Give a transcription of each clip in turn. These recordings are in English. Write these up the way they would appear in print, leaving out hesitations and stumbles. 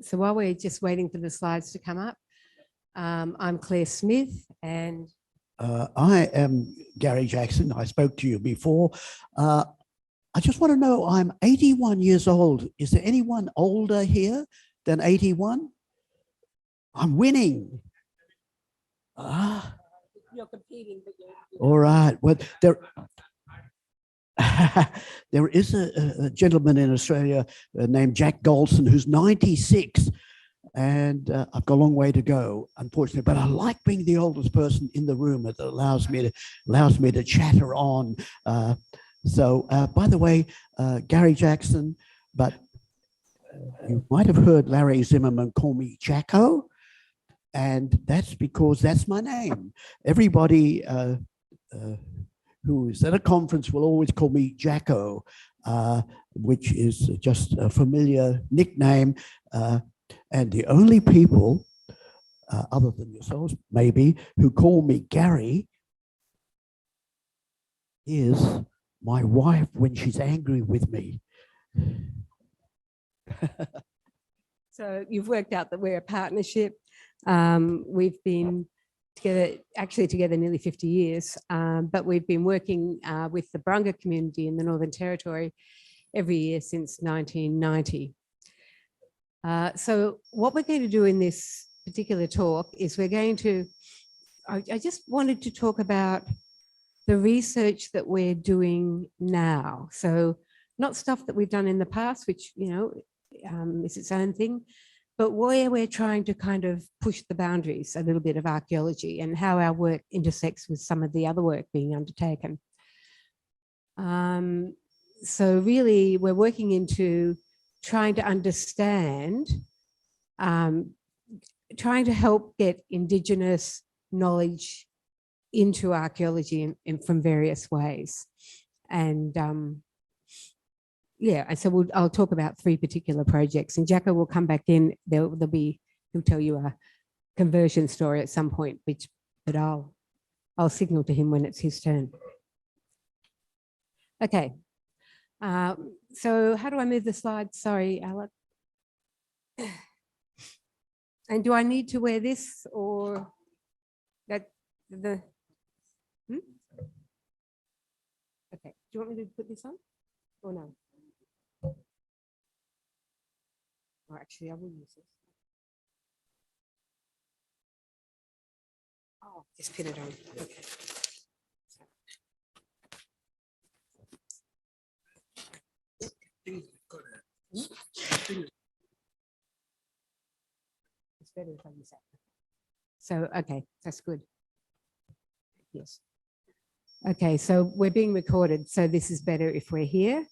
So while we're just waiting for the slides to come up, I'm Claire Smith and... I am Gary Jackson. I spoke to you before. I just want to know, I'm 81 years old. Is there anyone older here than 81? I'm winning. You're competing, but you're all right. Well, there is a gentleman in Australia named Jack Golson who's 96. And I've got a long way to go, unfortunately, but I like being the oldest person in the room. It allows me to chatter on. So, by the way, Gary Jackson, but you might have heard Larry Zimmerman call me Jacko, and that's because that's my name. Everybody who is at a conference will always call me Jacko, which is just a familiar nickname. And the only people, other than yourselves, maybe, who call me Gary is my wife when she's angry with me. So you've worked out that we're a partnership. We've been together nearly 50 years, but we've been working with the Barunga community in the Northern Territory every year since 1990. So what we're going to do in this particular talk is we're going to, I just wanted to talk about the research that we're doing now. So not stuff that we've done in the past, which, you know, is its own thing, but where we're trying to kind of push the boundaries a little bit of archaeology and how our work intersects with some of the other work being undertaken. So really we're working into trying to understand, trying to help get Indigenous knowledge into archaeology from various ways. And yeah, and so I'll talk about 3 particular projects, and Jacko will come back in. He'll tell you a conversion story at some point, but I'll signal to him when it's his turn. Okay. So how do I move the slides? Sorry, Alec. And do I need to wear this or that the? Okay. Do you want me to put this on or no? Or actually, I will use this. Oh, just pin it on. Okay. It's better if I use that. So, okay, that's good. Yes. Okay, so we're being recorded, so this is better if we're here.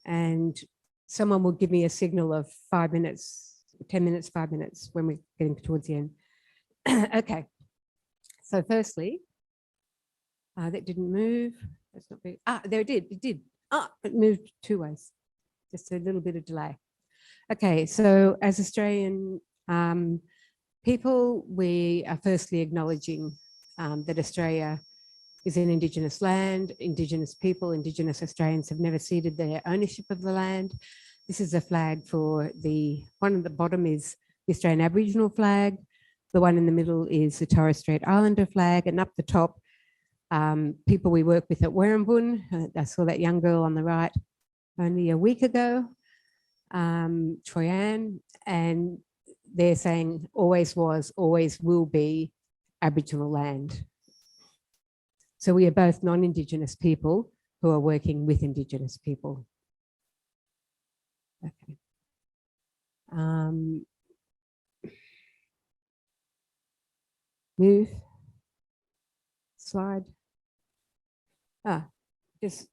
And someone will give me a signal of 5 minutes, 10 minutes, 5 minutes when we're getting towards the end. Okay, so firstly, that didn't move. That's not very, there it did, it did. It moved 2 ways, just a little bit of delay. Okay, so as Australian people, we are firstly acknowledging that Australia is an Indigenous land. Indigenous people, Indigenous Australians have never ceded their ownership of the land. This is a flag for the one at the bottom is the Australian Aboriginal flag. The one in the middle is the Torres Strait Islander flag, and up the top, people we work with at Werribee. I saw that young girl on the right only a week ago, Troyanne, and they're saying always was, always will be Aboriginal land. So we are both non-Indigenous people who are working with Indigenous people. Okay. Move. Slide. Just,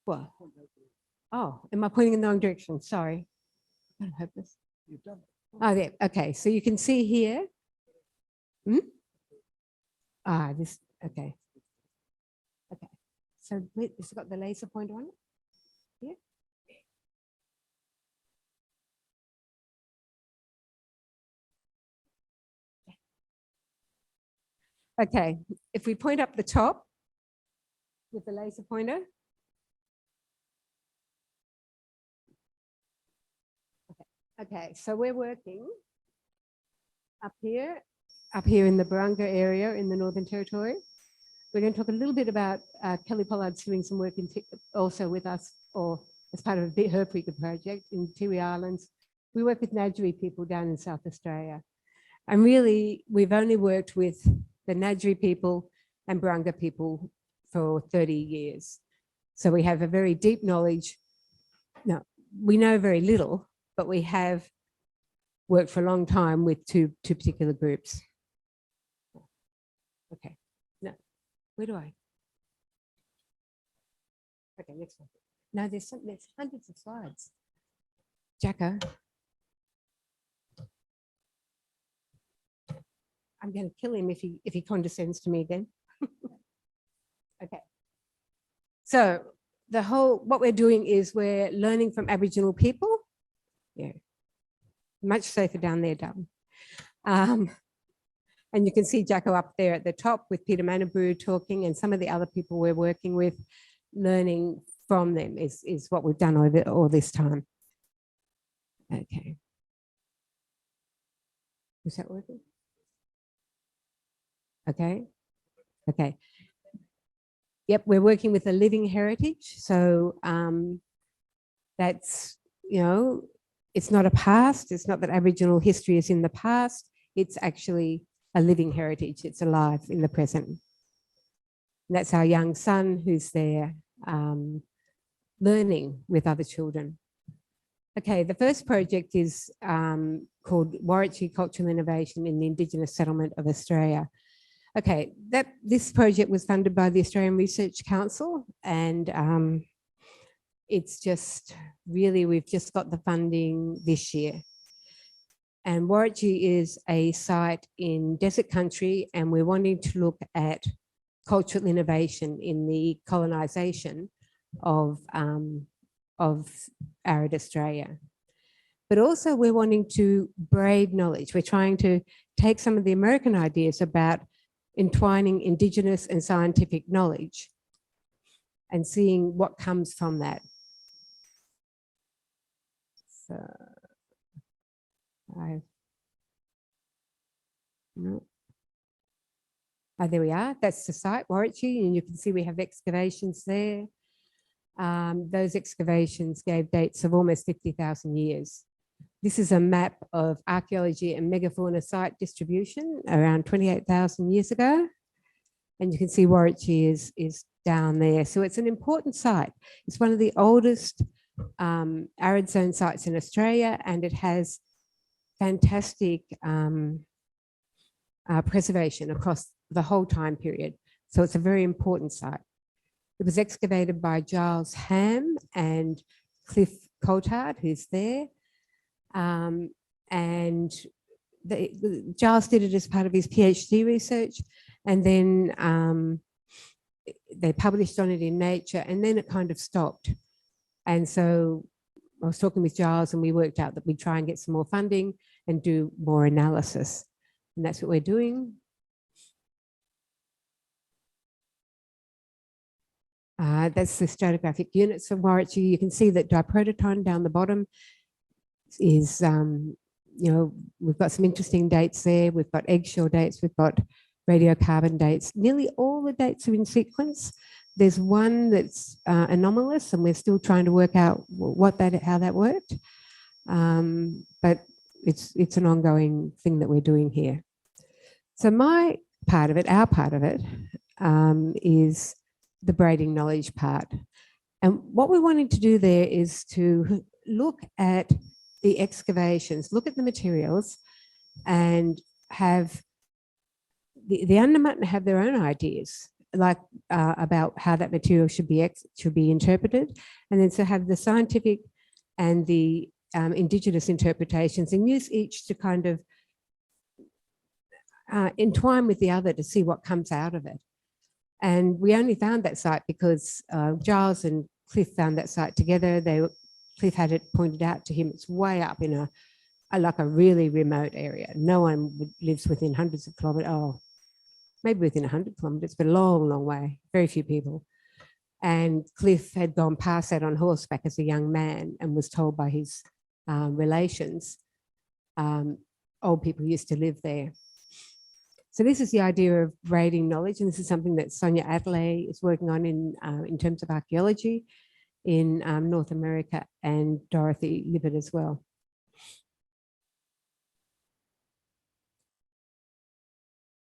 what? Oh, am I pointing in the wrong direction? Sorry. I don't hope this. You've done it. Oh, there. Okay, so you can see here. This, okay. Okay, so it's got the laser pointer on it. Yeah. Okay, if we point up the top with the laser pointer. Okay. Okay, so we're working up here in the Barunga area in the Northern Territory. We're going to talk a little bit about Kelly Pollard's doing some work also with us, or as part of her Freaka project in Tiwi Islands. We work with Ngadjuri people down in South Australia. And really, we've only worked with the Ngadjuri people and Barunga people for 30 years. So we have a very deep knowledge. No, we know very little, but we have worked for a long time with two particular groups. Okay, no, where do I? Okay, next one. No, there's hundreds of slides. Jacko. I'm going to kill him if he condescends to me again. Okay. So what we're doing is we're learning from Aboriginal people. Yeah. Much safer down there, Dum. And you can see Jacko up there at the top with Peter Manaboo talking, and some of the other people we're working with, learning from them is what we've done over all this time. Okay. Is that working? Okay. Okay. Yep, we're working with a living heritage. So that's, it's not a past. It's not that Aboriginal history is in the past. It's actually a living heritage. It's alive in the present. And that's our young son who's there learning with other children. Okay, the first project is called Warwickshire Cultural Innovation in the Indigenous Settlement of Australia. Okay, this project was funded by the Australian Research Council, and it's just really, we've just got the funding this year. And Warwickshire is a site in desert country, and we're wanting to look at cultural innovation in the colonisation of arid Australia. But also we're wanting to braid knowledge. We're trying to take some of the American ideas about entwining Indigenous and scientific knowledge and seeing what comes from that. So, there we are. That's the site, Warwickshire, and you can see we have excavations there. Those excavations gave dates of almost 50,000 years. This is a map of archaeology and megafauna site distribution around 28,000 years ago. And you can see Warwickshire is down there. So it's an important site. It's one of the oldest arid zone sites in Australia, and it has fantastic preservation across the whole time period. So it's a very important site. It was excavated by Giles Ham and Cliff Coulthard, who's there. And Giles did it as part of his PhD research, and then they published on it in Nature, and then it kind of stopped. And so I was talking with Giles, and we worked out that we'd try and get some more funding and do more analysis. And that's what we're doing. That's the stratigraphic units of Warwickshire. You can see that diprototon down the bottom is, we've got some interesting dates there. We've got eggshell dates, we've got radiocarbon dates. Nearly all the dates are in sequence. There's one that's anomalous, and we're still trying to work out how that worked. But it's an ongoing thing that we're doing here. So my part of it, our part of it, is the braiding knowledge part. And what we're wanting to do there is to look at the excavations, look at the materials, and have the Undermutton have their own ideas, like about how that material should be interpreted, and then to have the scientific and the Indigenous interpretations, and use each to kind of entwine with the other to see what comes out of it. And we only found that site because Giles and Cliff found that site together. Cliff had it pointed out to him. It's way up in a really remote area. No one lives within hundreds of kilometres. Oh, maybe within 100 kilometres, but a long, long way. Very few people. And Cliff had gone past that on horseback as a young man and was told by his relations, old people used to live there. So this is the idea of braiding knowledge, and this is something that Sonia Adelaide is working on in terms of archaeology in North America, and Dorothy Libet as well.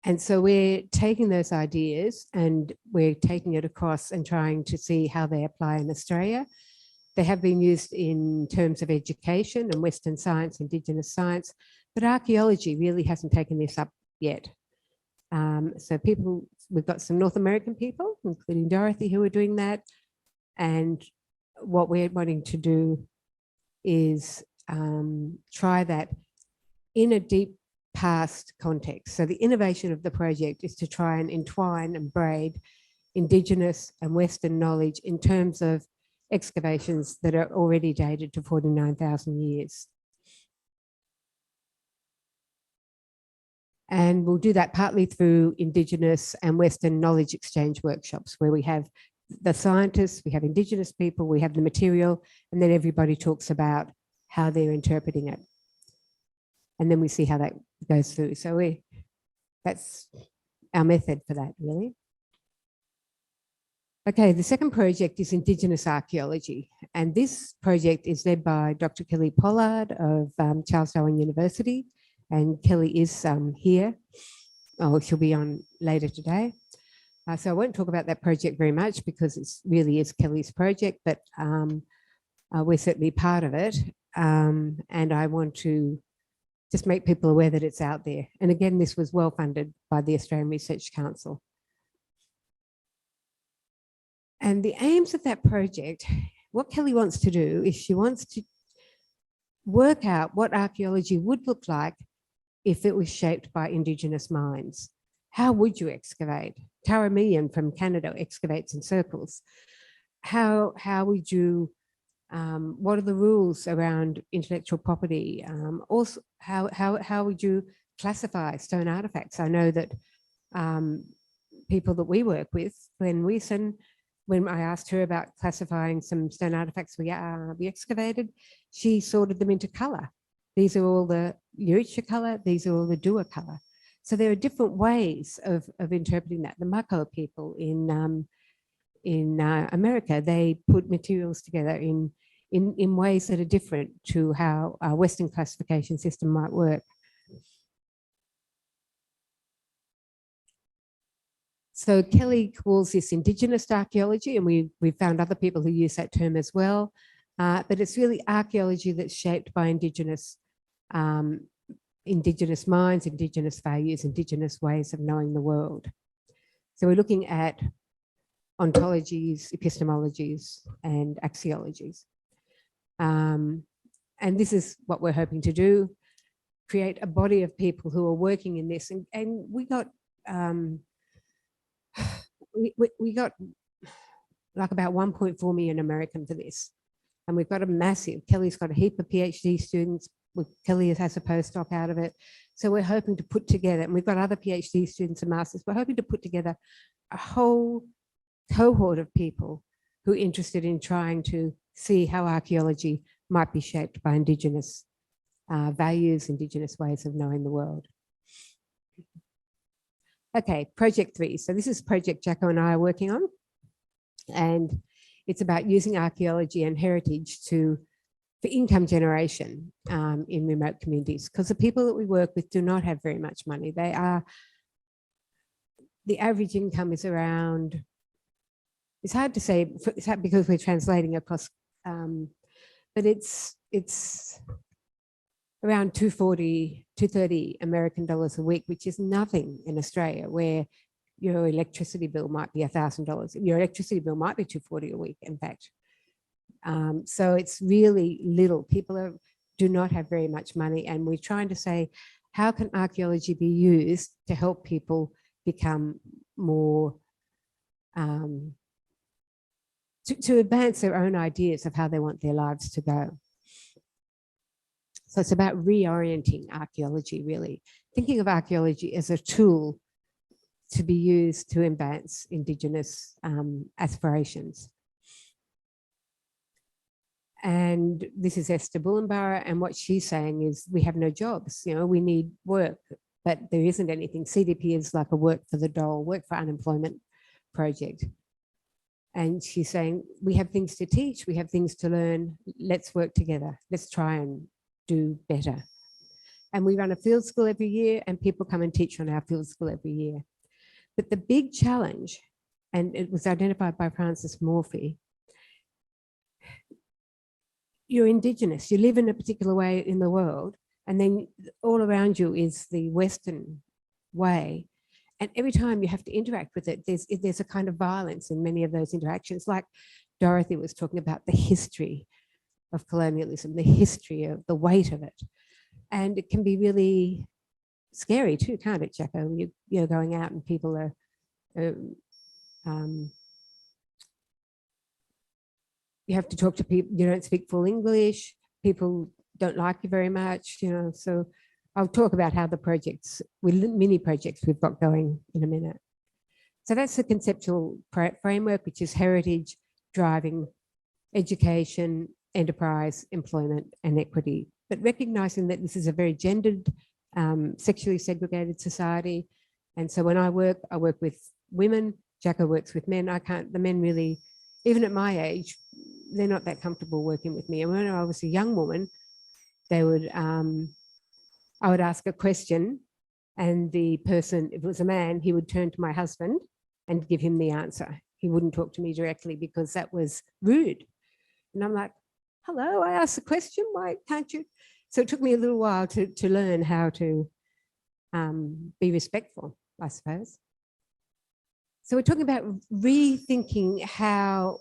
And so we're taking those ideas and we're taking it across and trying to see how they apply in Australia. They have been used in terms of education and Western science, Indigenous science, but archaeology really hasn't taken this up yet. So we've got some North American people, including Dorothy, who are doing that. And what we're wanting to do is try that in a deep past context. So the innovation of the project is to try and entwine and braid Indigenous and Western knowledge in terms of excavations that are already dated to 49,000 years. And we'll do that partly through Indigenous and Western knowledge exchange workshops, where we have the scientists, we have Indigenous people, we have the material, and then everybody talks about how they're interpreting it. And then we see how that goes through. So that's our method for that, really. Okay, the second project is Indigenous archaeology. And this project is led by Dr. Kelly Pollard of Charles Darwin University. And Kelly is here. Oh, she'll be on later today. So I won't talk about that project very much because it really is Kelly's project, but we're certainly part of it. And I want to just make people aware that it's out there. And again, this was well funded by the Australian Research Council. And the aims of that project, what Kelly wants to do is she wants to work out what archaeology would look like if it was shaped by Indigenous minds. How would you excavate? Tara Millian from Canada excavates in circles. How would you, what are the rules around intellectual property? Also, how would you classify stone artifacts? I know that people that we work with, Glenn Weeson, when I asked her about classifying some stone artifacts we excavated, she sorted them into colour. These are all the Yurisha colour, these are all the Dua colour. So there are different ways of interpreting that. The Mako people in America, they put materials together in ways that are different to how our Western classification system might work. So Kelly calls this Indigenous archaeology, and we found other people who use that term as well. But it's really archaeology that's shaped by Indigenous minds, Indigenous values, Indigenous ways of knowing the world. So we're looking at ontologies, epistemologies, and axiologies. And this is what we're hoping to do, create a body of people who are working in this. And we got like about 1.4 million American for this. And we've got a massive, Kelly's got a heap of PhD students. Kelly has a postdoc out of it. So we're hoping to put together, and we've got other PhD students and masters, we're hoping to put together a whole cohort of people who are interested in trying to see how archaeology might be shaped by Indigenous values, Indigenous ways of knowing the world. Okay, project 3. So this is project Jacko and I are working on. And it's about using archaeology and heritage for income generation in remote communities, because the people that we work with do not have very much money. The average income is around, it's hard to say, it's hard because we're translating across, but it's around $230 American dollars a week, which is nothing in Australia, where your electricity bill might be $1,000. Your electricity bill might be $240 a week, in fact. So it's really little. People do not have very much money, and we're trying to say, how can archaeology be used to help people become more, to advance their own ideas of how they want their lives to go. So it's about reorienting archaeology, really. Thinking of archaeology as a tool to be used to advance Indigenous aspirations. And this is Esther Bullenborough, and what she's saying is we have no jobs, you know, we need work, but there isn't anything. CDP is like a work for the dole, work for unemployment project. And she's saying, we have things to teach, we have things to learn, let's work together, let's try and do better. And we run a field school every year, and people come and teach on our field school every year. But the big challenge, and it was identified by Francis Morphy, you're Indigenous, you live in a particular way in the world, and then all around you is the Western way. And every time you have to interact with it, there's a kind of violence in many of those interactions. Like Dorothy was talking about the history of colonialism, the history of the weight of it. And it can be really scary too, can't it, Jacko? You're going out and people are you have to talk to people, you don't speak full English, people don't like you very much, you know. So I'll talk about how the projects, mini projects we've got going in a minute. So that's the conceptual framework, which is heritage, driving, education, enterprise, employment, and equity. But recognizing that this is a very gendered, sexually segregated society. And so when I work with women, Jacko works with men. The men really, even at my age, they're not that comfortable working with me. And when I was a young woman, they would, I would ask a question, and the person, if it was a man, he would turn to my husband and give him the answer. He wouldn't talk to me directly because that was rude. And I'm like, hello, I asked a question, why can't you? So it took me a little while to learn how to be respectful, I suppose. So we're talking about rethinking how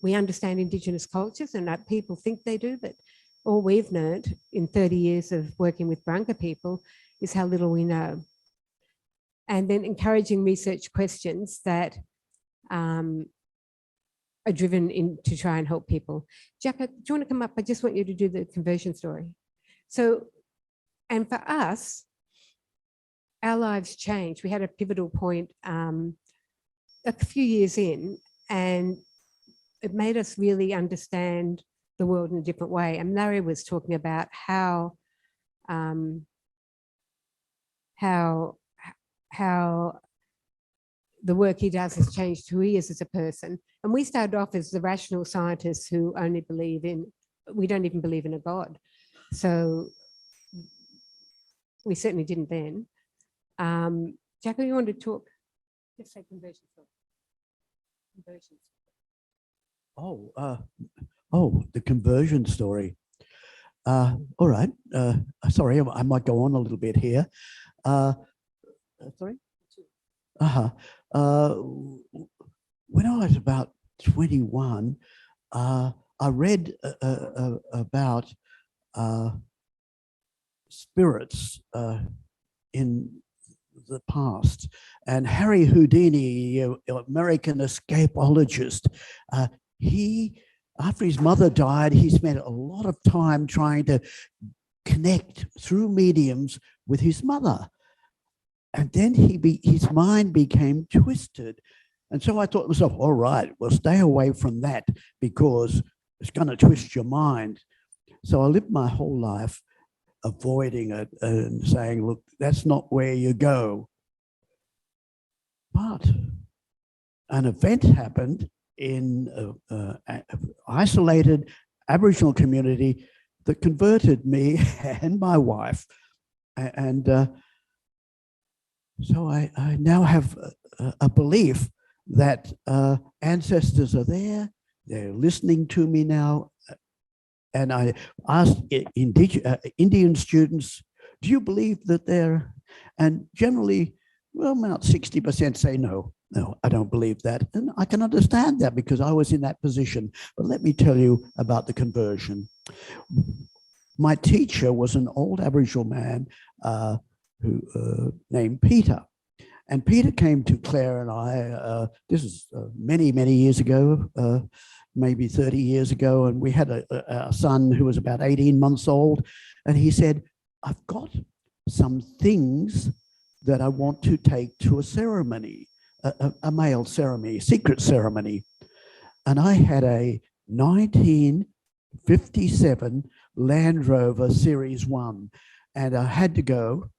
we understand Indigenous cultures, and that people think they do, but all we've learned in 30 years of working with Barunga people is how little we know. And then encouraging research questions that are driven in to try and help people. Jacko, do you want to come up? I just want you to do the conversion story. So, and for us, our lives changed. We had a pivotal point a few years in, and it made us really understand the world in a different way. And Larry was talking about how the work he does has changed who he is as a person. And we started off as the rational scientists who only believe in, we don't even believe in a God. So we certainly didn't then. Jacko, you want to talk? Just say conversion. Conversions. The conversion story. All right. Sorry, I might go on a little bit here. Sorry? When I was about 21, I read about spirits in the past, and Harry Houdini, American escapologist, he, after his mother died, he spent a lot of time trying to connect through mediums with his mother. And then his mind became twisted. And so I thought to myself, all right, well, stay away from that because it's going to twist your mind. So I lived my whole life avoiding it and saying, look, that's not where you go. But an event happened in an isolated Aboriginal community that converted me and my wife. And so I now have a belief that ancestors are there, they're listening to me now. And I asked Indian students, do you believe that they're, and generally, well, about 60% say no, I don't believe that. And I can understand that because I was in that position. But let me tell you about the conversion. My teacher was an old Aboriginal man who named Peter. And Peter came to Claire and I, this is many, many years ago, maybe 30 years ago, and we had a son who was about 18 months old, and he said, I've got some things that I want to take to a ceremony, a male ceremony, a secret ceremony. And I had a 1957 Land Rover Series 1. And I had to go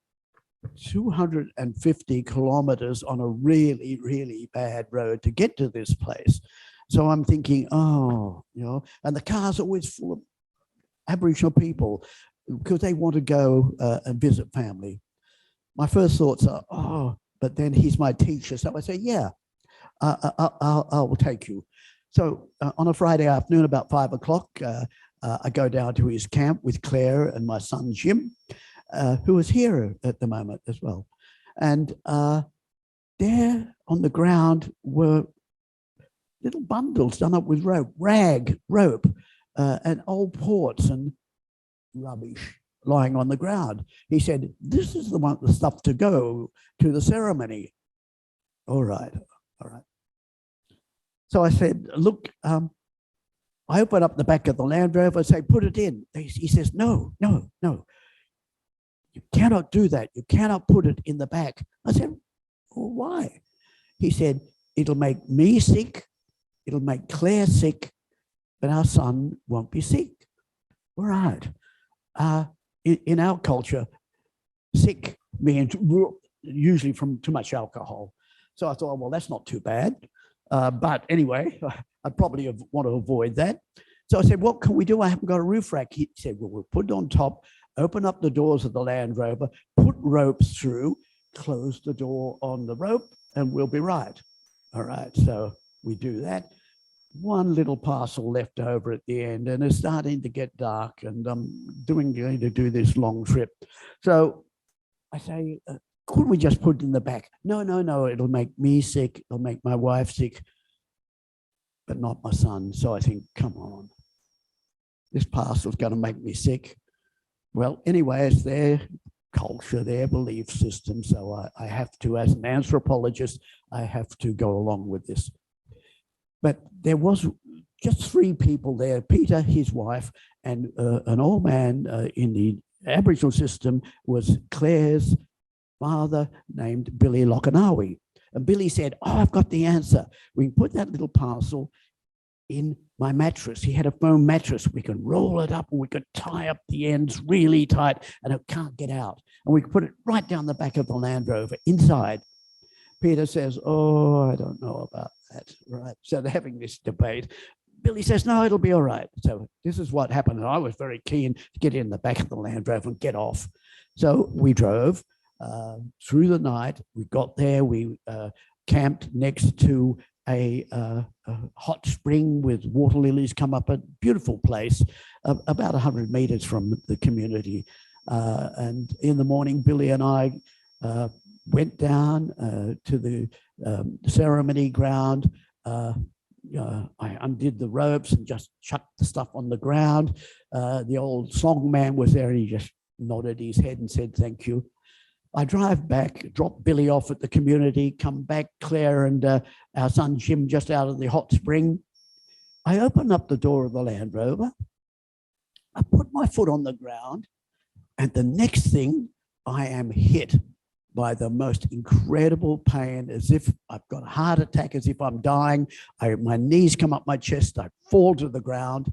250 kilometers on a really, really bad road to get to this place. So I'm thinking, oh, you know, and the car's always full of Aboriginal people because they want to go and visit family. My first thoughts are, oh, but then he's my teacher. So I say, yeah, I'll take you. So on a Friday afternoon, about 5 o'clock, I go down to his camp with Claire and my son, Jim, who is here at the moment as well. And there on the ground were little bundles done up with rope, rope, and old ports and rubbish lying on the ground. He said, this is the stuff to go to the ceremony. All right, all right. So I said, look, I open up the back of the Land Rover and say, put it in. He says, no, no, no. You cannot do that. You cannot put it in the back. I said, well, why? He said, it'll make me sick. It'll make Claire sick, but our son won't be sick. All right. In our culture, sick means usually from too much alcohol. So I thought, well, that's not too bad. But anyway, I'd probably want to avoid that. So I said, what can we do? I haven't got a roof rack. He said, well, we'll put it on top, open up the doors of the Land Rover, put ropes through, close the door on the rope, and we'll be right. All right, so we do that. One little parcel left over at the end, and it's starting to get dark, and I'm going to do this long trip. So I say, couldn't we just put it in the back? No, no, no, it'll make me sick, it'll make my wife sick, but not my son. So I think, come on, this parcel's going to make me sick. Well, anyway, it's their culture, their belief system. So I have to, as an anthropologist, I have to go along with this. But there was just 3 people there, Peter, his wife, and an old man in the Aboriginal system was Claire's father named Billy Lokanawi. And Billy said, oh, I've got the answer. We can put that little parcel in my mattress. He had a foam mattress. We can roll it up and we could tie up the ends really tight and it can't get out. And we could put it right down the back of the Land Rover inside. Peter says, oh, I don't know about that. Right. So they're having this debate. Billy says, no, it'll be all right. So this is what happened. And I was very keen to get in the back of the Land Rover and get off. So we drove through the night. We got there. We camped next to a hot spring with water lilies come up, a beautiful place, about 100 meters from the community. And in the morning, Billy and I went down to the ceremony ground. I undid the ropes and just chucked the stuff on the ground. The old song man was there and he just nodded his head and said, thank you. I drive back, drop Billy off at the community, come back, Claire and our son Jim just out of the hot spring. I open up the door of the Land Rover. I put my foot on the ground and the next thing I am hit by the most incredible pain, as if I've got a heart attack, as if I'm dying. My knees come up my chest, I fall to the ground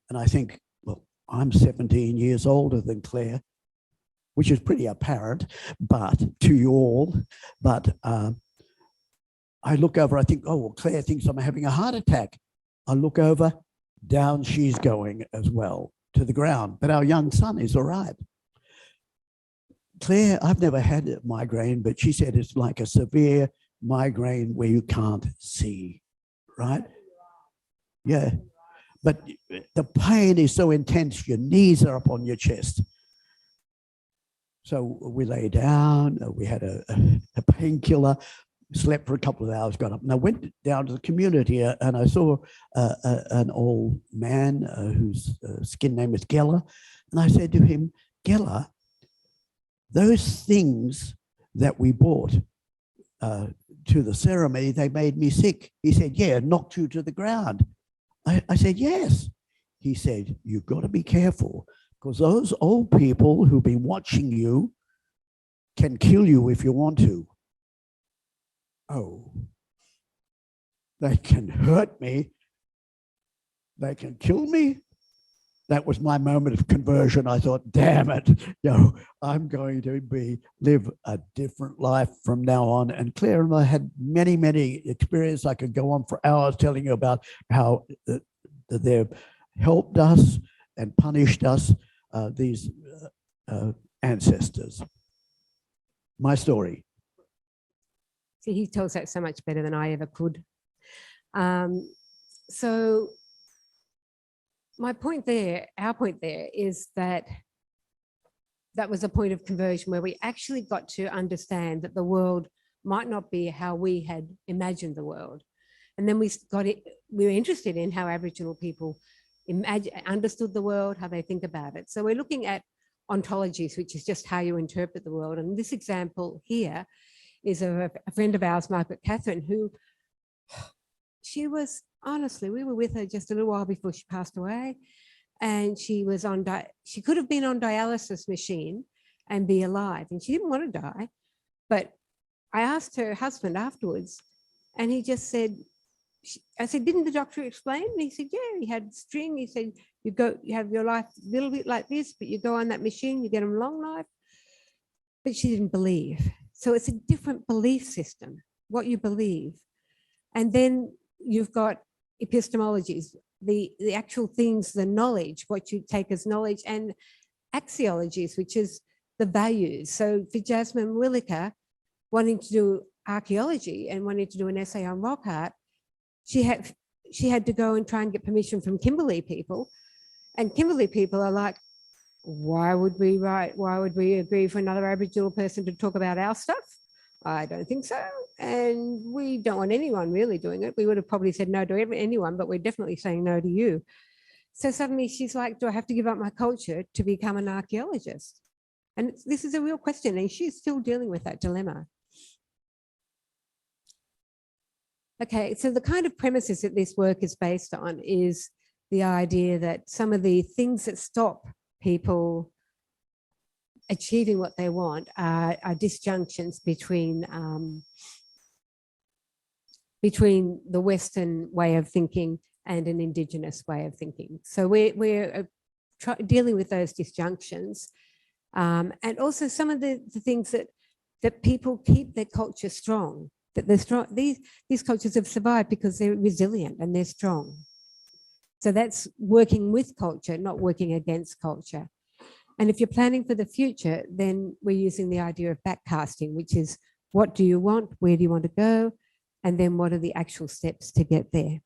and I think, well, I'm 17 years older than Claire, which is pretty apparent, but to you all, but I look over, I think, oh, well, Claire thinks I'm having a heart attack. I look over, down she's going as well to the ground, but our young son is all right. Claire, I've never had a migraine, but she said it's like a severe migraine where you can't see, right? Yeah, but the pain is so intense, your knees are up on your chest. So we lay down, we had a painkiller, slept for a couple of hours, got up, and I went down to the community and I saw an old man whose skin name is Geller, and I said to him, Geller, those things that we brought to the ceremony, they made me sick. He said, yeah, knocked you to the ground. I said, yes. He said, you've got to be careful because those old people who've been watching you can kill you if you want to. Oh, they can hurt me, they can kill me. That was my moment of conversion. I thought, damn it, I'm going to live a different life from now on. And Claire and I had many, many experiences. I could go on for hours telling you about how they've helped us and punished us, these ancestors. My story. See, he tells that so much better than I ever could. So my point there, our point there, is that that was a point of conversion where we actually got to understand that the world might not be how we had imagined the world. And then we were interested in how Aboriginal people understood the world, how they think about it. So we're looking at ontologies, which is just how you interpret the world. And this example here is a friend of ours, Margaret Catherine, who she was, honestly, we were with her just a little while before she passed away. And she was she could have been on dialysis machine and be alive. And she didn't want to die. But I asked her husband afterwards, and he just said, I said, didn't the doctor explain? And he said, yeah, he had string. He said, you have your life a little bit like this, but you go on that machine, you get a long life. But she didn't believe. So it's a different belief system, what you believe. And then you've got epistemologies, the actual things, the knowledge, what you take as knowledge, and axiologies, which is the values. So for Jasmine Williker, wanting to do archaeology and wanting to do an essay on rock art, she had to go and try and get permission from Kimberley people. And Kimberley people are like, why would we agree for another Aboriginal person to talk about our stuff? I don't think so. And we don't want anyone really doing it. We would have probably said no to anyone, but we're definitely saying no to you. So suddenly she's like, do I have to give up my culture to become an archaeologist? And this is a real question, and she's still dealing with that dilemma. Okay, so the kind of premises that this work is based on is the idea that some of the things that stop people achieving what they want are disjunctions between the Western way of thinking and an Indigenous way of thinking. So we're dealing with those disjunctions, and also some of the things that people keep their culture strong. That they're strong. These cultures have survived because they're resilient and they're strong. So that's working with culture, not working against culture. And if you're planning for the future, then we're using the idea of backcasting, which is what do you want, where do you want to go, and then what are the actual steps to get there.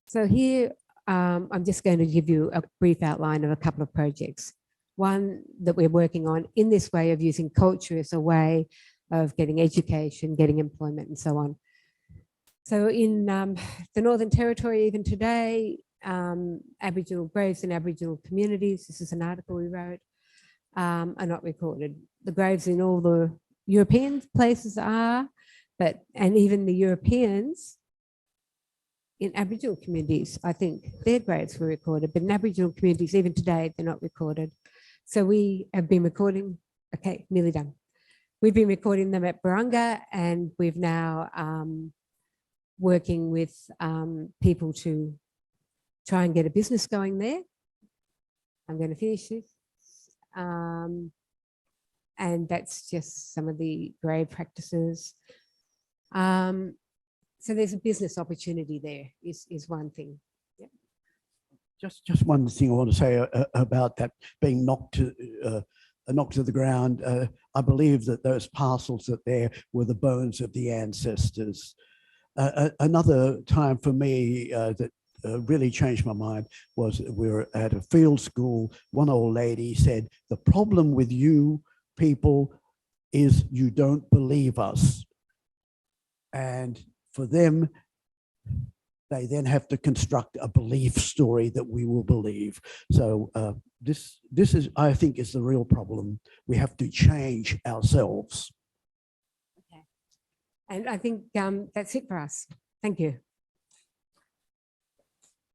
So here, I'm just going to give you a brief outline of a couple of projects. One that we're working on in this way of using culture as a way of getting education, getting employment, and so on. So in the Northern Territory, even today, Aboriginal graves in Aboriginal communities, this is an article we wrote, are not recorded. The graves in all the European places are, and even the Europeans in Aboriginal communities, I think their graves were recorded, but in Aboriginal communities, even today, they're not recorded. So we have been recording, okay, nearly done. We've been recording them at Barunga, and we've now working with people to try and get a business going there. I'm going to finish this. And that's just some of the grave practices. So there's a business opportunity there is one thing. Yeah. Just one thing I want to say about that being knocked to the ground. I believe that those parcels that there were the bones of the ancestors. Another time for me that really changed my mind was we were at a field school. One old lady said, the problem with you people is you don't believe us. And for them, they then have to construct a belief story that we will believe. So this is, I think, is the real problem. We have to change ourselves. Okay. And I think that's it for us. Thank you.